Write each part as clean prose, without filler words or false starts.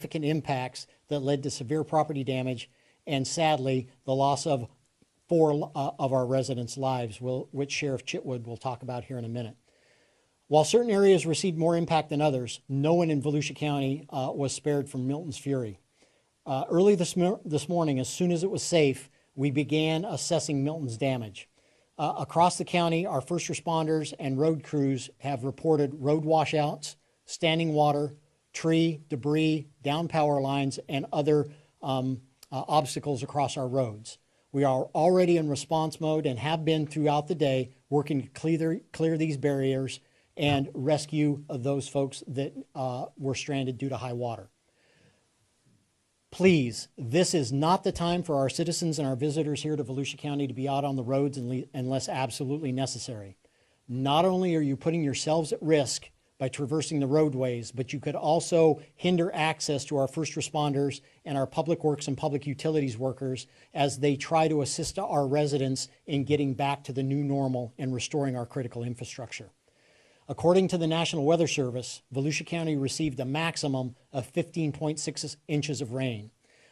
significant impacts that led to severe property damage and, sadly, the loss of 4 of our residents' lives, which Sheriff Chitwood will talk about here in a minute. While certain areas received more impact than others, no one in Volusia County was spared from Milton's fury. Early this morning, as soon as it was safe, we began assessing Milton's damage. Across the county, our first responders and road crews have reported road washouts, standing water, tree, debris, down power lines, and other obstacles across our roads. We are already in response mode and have been throughout the day working to clear these barriers and rescue those folks that were stranded due to high water. Please, this is not the time for our citizens and our visitors here to Volusia County to be out on the roads unless absolutely necessary. Not only are you putting yourselves at risk by traversing the roadways, but you could also hinder access to our first responders and our public works and public utilities workers as they try to assist our residents in getting back to the new normal and restoring our critical infrastructure. According to the National Weather Service, Volusia County received a maximum of 15.6 inches of rain.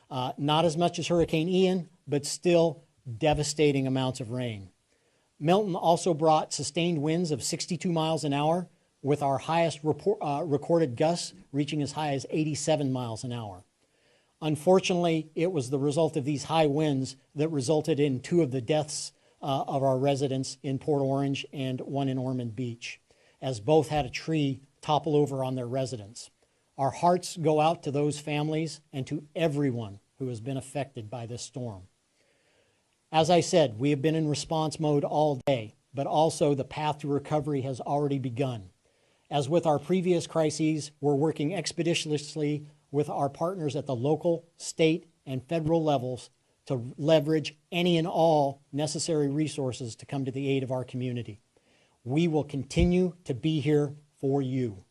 Not as much as Hurricane Ian, but still devastating amounts of rain. Milton also brought sustained winds of 62 miles an hour, with our highest recorded gusts reaching as high as 87 miles an hour. Unfortunately, it was the result of these high winds that resulted in 2 of the deaths of our residents in Port Orange and 1 in Ormond Beach, as both had a tree topple over on their residence. Our hearts go out to those families and to everyone who has been affected by this storm. As I said, we have been in response mode all day, but also the path to recovery has already begun. As with our previous crises, we're working expeditiously with our partners at the local, state, and federal levels to leverage any and all necessary resources to come to the aid of our community. We will continue to be here for you.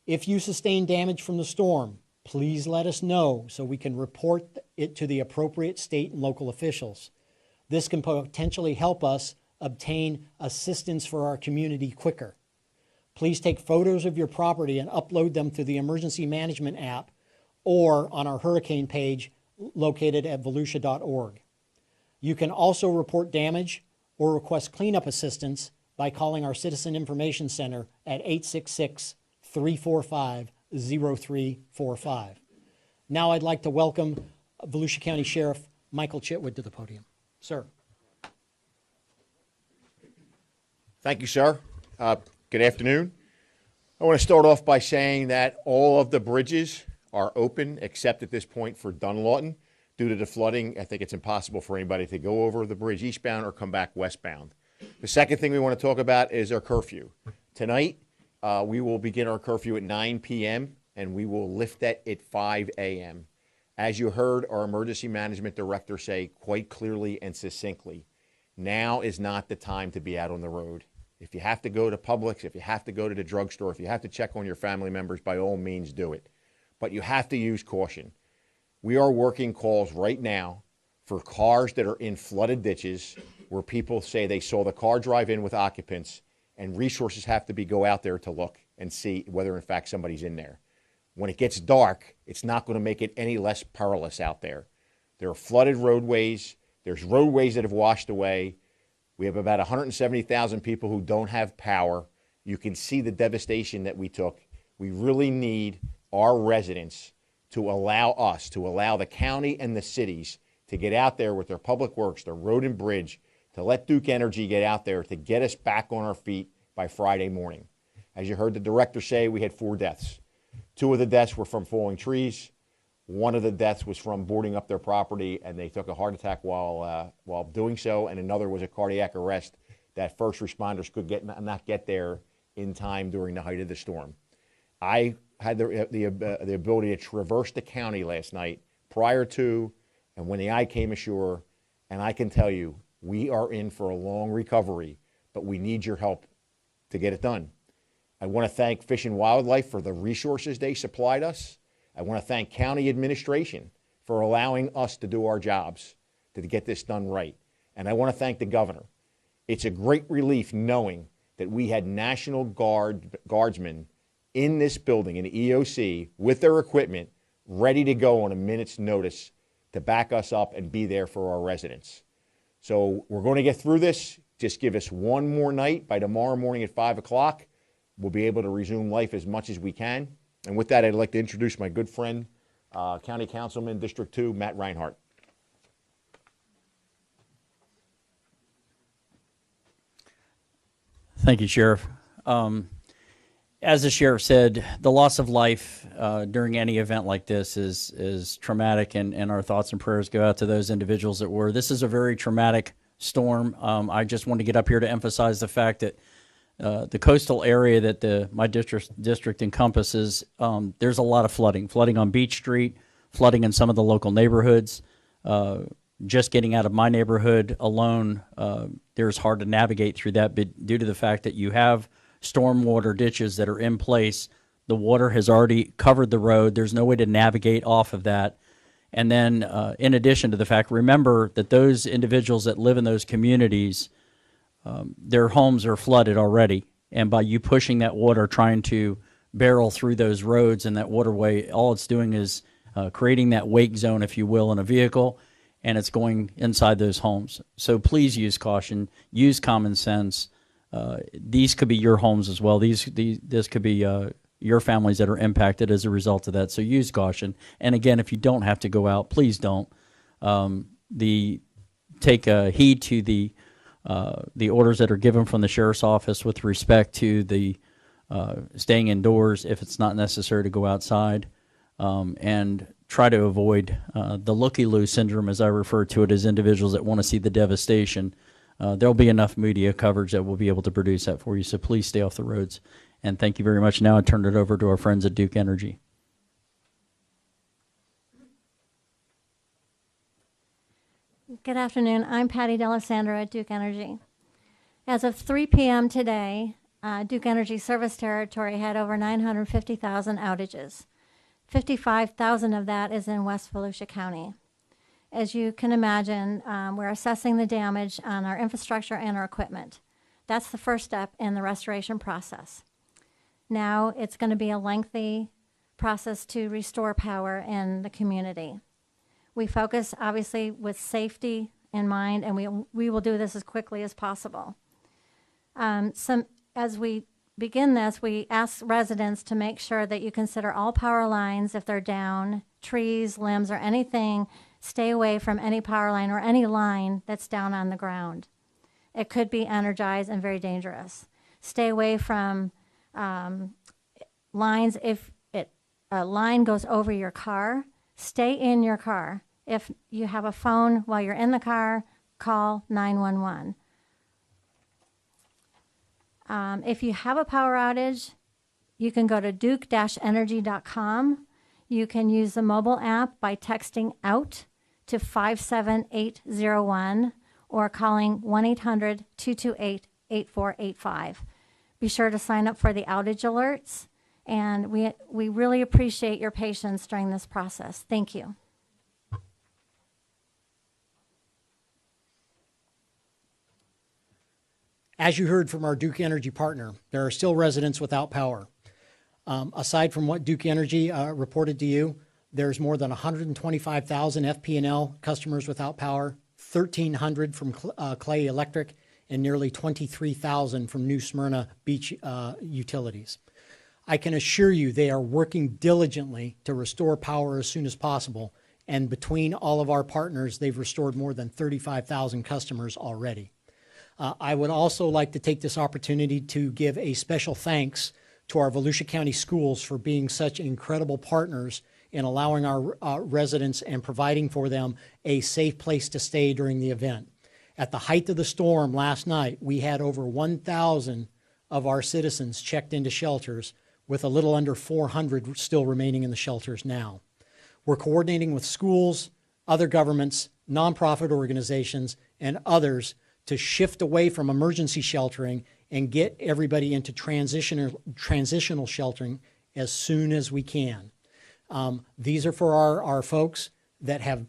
If you sustain damage from the storm, please let us know so we can report it to the appropriate state and local officials. This can potentially help us obtain assistance for our community quicker. Please take photos of your property and upload them to the emergency management app or on our hurricane page located at volusia.org. You can also report damage or request cleanup assistance by calling our Citizen Information Center at 866-345-0345. Now I'd like to welcome Volusia County Sheriff Michael Chitwood to the podium. Sir. Thank you, sir. Good afternoon. I want to start off by saying that all of the bridges are open except at this point for Dunlawton. Due to the flooding, I think it's impossible for anybody to go over the bridge eastbound or come back westbound. The second thing we want to talk about is our curfew. Tonight, we will begin our curfew at 9 p.m. and we will lift that at 5 a.m. As you heard our emergency management director say quite clearly and succinctly, now is not the time to be out on the road. If you have to go to Publix, if you have to go to the drugstore, if you have to check on your family members, by all means do it. But you have to use caution. We are working calls right now for cars that are in flooded ditches where people say they saw the car drive in with occupants, and resources have to go out there to look and see whether in fact somebody's in there. When it gets dark, it's not going to make it any less perilous out there. There are flooded roadways. There's roadways that have washed away. We have about 170,000 people who don't have power. You can see the devastation that we took. We really need our residents to allow the county and the cities to get out there with their public works, their road and bridge, to let Duke Energy get out there to get us back on our feet by Friday morning. As you heard the director say, we had 4 deaths. 2 of the deaths were from falling trees. 1 of the deaths was from boarding up their property, and they took a heart attack while doing so, and another was a cardiac arrest that first responders could not get there in time during the height of the storm. I had the ability to traverse the county last night prior to and when the eye came ashore, and I can tell you, we are in for a long recovery, but we need your help to get it done. I want to thank Fish and Wildlife for the resources they supplied us. I want to thank county administration for allowing us to do our jobs to get this done right. And I want to thank the governor. It's a great relief knowing that we had National Guardsmen in this building, in the EOC, with their equipment, ready to go on a minute's notice to back us up and be there for our residents. So we're going to get through this. Just give us one more night. By tomorrow morning at 5 o'clock, we'll be able to resume life as much as we can. And with that, I'd like to introduce my good friend, County Councilman, District 2, Matt Reinhardt. Thank you, Sheriff. As the Sheriff said, the loss of life during any event like this is traumatic, and our thoughts and prayers go out to those individuals that were. This is a very traumatic storm. I just want to get up here to emphasize the fact that the coastal area that my district encompasses, there's a lot of flooding on Beach Street, flooding in some of the local neighborhoods. Just getting out of my neighborhood alone, there's hard to navigate through that, but due to the fact that you have stormwater ditches that are in place, the water has already covered the road. There's no way to navigate off of that. And then in addition to the fact, remember that those individuals that live in those communities, their homes are flooded already. And by you pushing that water, trying to barrel through those roads and that waterway, all it's doing is creating that wake zone, if you will, in a vehicle, and it's going inside those homes. So please use caution, use common sense. These could be your homes as well. This could be your families that are impacted as a result of that. So use caution. And again, if you don't have to go out, please don't. Take heed to the orders that are given from the Sheriff's Office with respect to the staying indoors if it's not necessary to go outside, and try to avoid the looky-loo syndrome, as I refer to it, as individuals that want to see the devastation. There'll be enough media coverage that we'll be able to produce that for you, so please stay off the roads. And thank you very much. Now I turn it over to our friends at Duke Energy. Good afternoon. I'm Patty D'Alessandro at Duke Energy. As of 3 p.m. today, Duke Energy service territory had over 950,000 outages. 55,000 of that is in West Volusia County. As you can imagine, we're assessing the damage on our infrastructure and our equipment. That's the first step in the restoration process. Now it's going to be a lengthy process to restore power in the community. We focus, obviously, with safety in mind, and we will do this as quickly as possible. As we begin this, we ask residents to make sure that you consider all power lines if they're down, trees, limbs, or anything. Stay away from any power line or any line that's down on the ground. It could be energized and very dangerous. Stay away from lines. If a line goes over your car, stay in your car. If you have a phone while you're in the car, call 911. If you have a power outage, you can go to duke-energy.com. You can use the mobile app by texting out to 57801 or calling 1-800-228-8485. Be sure to sign up for the outage alerts, and we really appreciate your patience during this process. Thank you. As you heard from our Duke Energy partner, there are still residents without power. Aside from what Duke Energy reported to you, there's more than 125,000 FP&L customers without power, 1,300 from Clay Electric, and nearly 23,000 from New Smyrna Beach Utilities. I can assure you they are working diligently to restore power as soon as possible, and between all of our partners, they've restored more than 35,000 customers already. I would also like to take this opportunity to give a special thanks to our Volusia County schools for being such incredible partners in allowing our residents and providing for them a safe place to stay during the event. At the height of the storm last night, we had over 1,000 of our citizens checked into shelters, with a little under 400 still remaining in the shelters now. We're coordinating with schools, other governments, nonprofit organizations, and others to shift away from emergency sheltering and get everybody into transitional sheltering as soon as we can. These are for our folks that have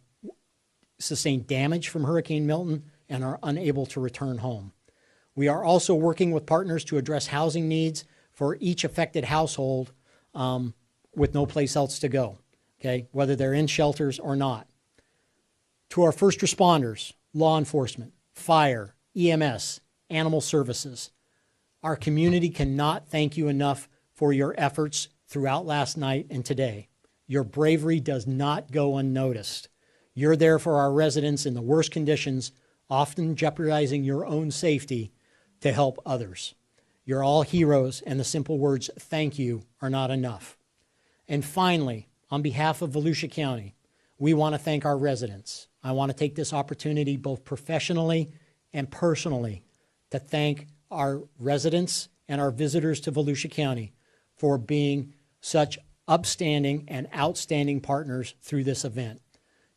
sustained damage from Hurricane Milton and are unable to return home. We are also working with partners to address housing needs for each affected household with no place else to go. okay, whether they're in shelters or not. To our first responders, law enforcement, fire, EMS, animal services, our community cannot thank you enough for your efforts throughout last night and today. Your bravery does not go unnoticed. You're there for our residents in the worst conditions, often jeopardizing your own safety to help others. You're all heroes, and the simple words thank you are not enough. And finally, on behalf of Volusia County, we want to thank our residents. I want to take this opportunity both professionally and personally to thank our residents and our visitors to Volusia County for being such upstanding and outstanding partners through this event.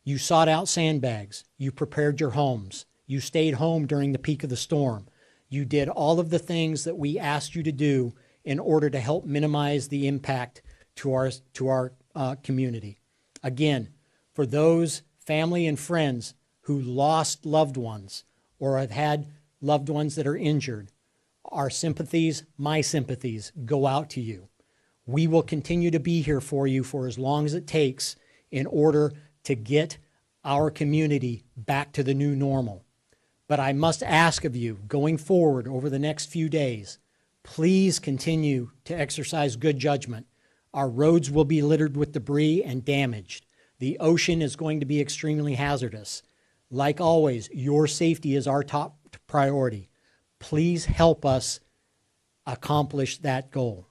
You sought out sandbags. You prepared your homes. You stayed home during the peak of the storm. You did all of the things that we asked you to do in order to help minimize the impact to our community. Again, for those family and friends who lost loved ones or have had loved ones that are injured, our sympathies, my sympathies, go out to you. We will continue to be here for you for as long as it takes in order to get our community back to the new normal. But I must ask of you, going forward over the next few days, please continue to exercise good judgment. Our roads will be littered with debris and damaged. The ocean is going to be extremely hazardous. Like always, your safety is our top priority. Please help us accomplish that goal.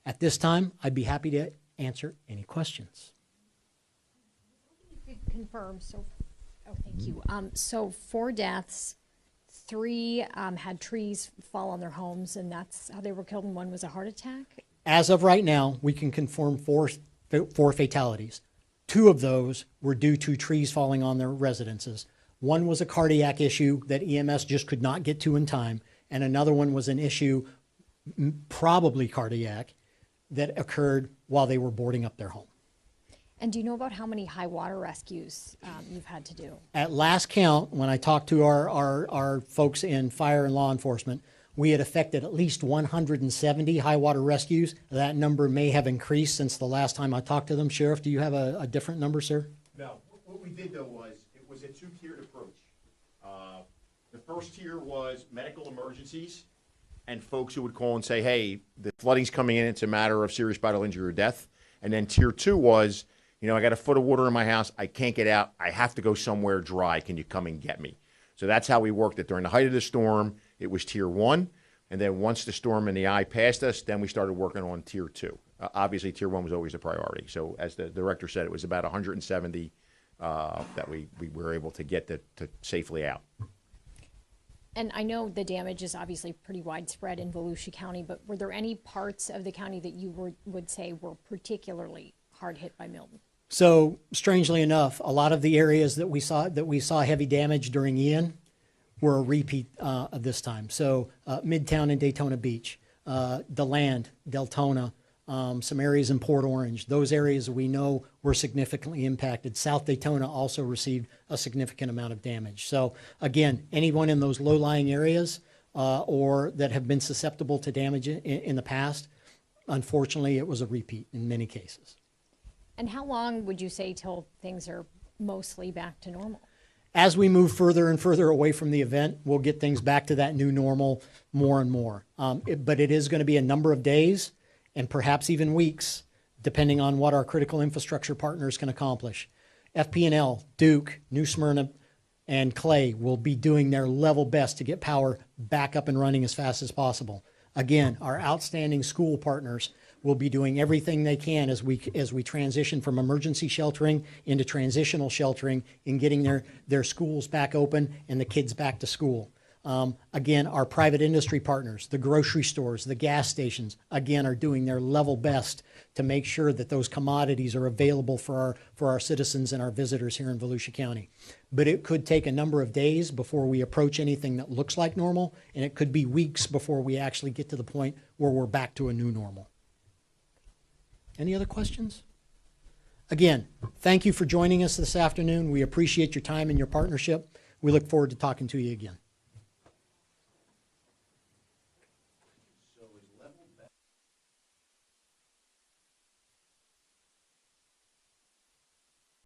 At this time, I'd be happy to answer any questions. You could confirm, thank you. So 4 deaths, 3 had trees fall on their homes, and that's how they were killed, and 1 was a heart attack? As of right now, we can confirm 4 fatalities. 2 of those were due to trees falling on their residences. 1 was a cardiac issue that EMS just could not get to in time, and another one was an issue, probably cardiac, that occurred while they were boarding up their home. And do you know about how many high water rescues you've had to do? At last count, when I talked to our folks in fire and law enforcement, we had effected at least 170 high water rescues. That number may have increased since the last time I talked to them. Sheriff, do you have a different number, sir? No. What we did, though, was it was a 2-tiered approach. The first tier was medical emergencies and folks who would call and say, hey, the flooding's coming in. It's a matter of serious bodily injury or death. And then tier 2 was, you know, I got a foot of water in my house. I can't get out. I have to go somewhere dry. Can you come and get me? So that's how we worked it. During the height of the storm, it was tier 1. And then once the storm and the eye passed us, then we started working on tier 2. Obviously, tier 1 was always a priority. So as the director said, it was about 170 that we were able to get to safely out. And I know the damage is obviously pretty widespread in Volusia County, but were there any parts of the county that you would say were particularly hard hit by Milton? So strangely enough, a lot of the areas that we saw heavy damage during Ian were a repeat of this time. So Midtown and Daytona Beach, DeLand, Deltona, some areas in Port Orange. Those areas we know were significantly impacted. South Daytona also received a significant amount of damage. So again, anyone in those low-lying areas or that have been susceptible to damage in the past, unfortunately, it was a repeat in many cases. And how long would you say till things are mostly back to normal? As we move further and further away from the event, we'll get things back to that new normal more and more. But it is going to be a number of days and perhaps even weeks, depending on what our critical infrastructure partners can accomplish. FP&L, Duke, New Smyrna, and Clay will be doing their level best to get power back up and running as fast as possible. Again, our outstanding school partners will be doing everything they can as we transition from emergency sheltering into transitional sheltering in getting their schools back open and the kids back to school. Again, our private industry partners, the grocery stores, the gas stations, again, are doing their level best to make sure that those commodities are available for our citizens and our visitors here in Volusia County. But it could take a number of days before we approach anything that looks like normal, and it could be weeks before we actually get to the point where we're back to a new normal. Any other questions? Again, thank you for joining us this afternoon. We appreciate your time and your partnership. We look forward to talking to you again.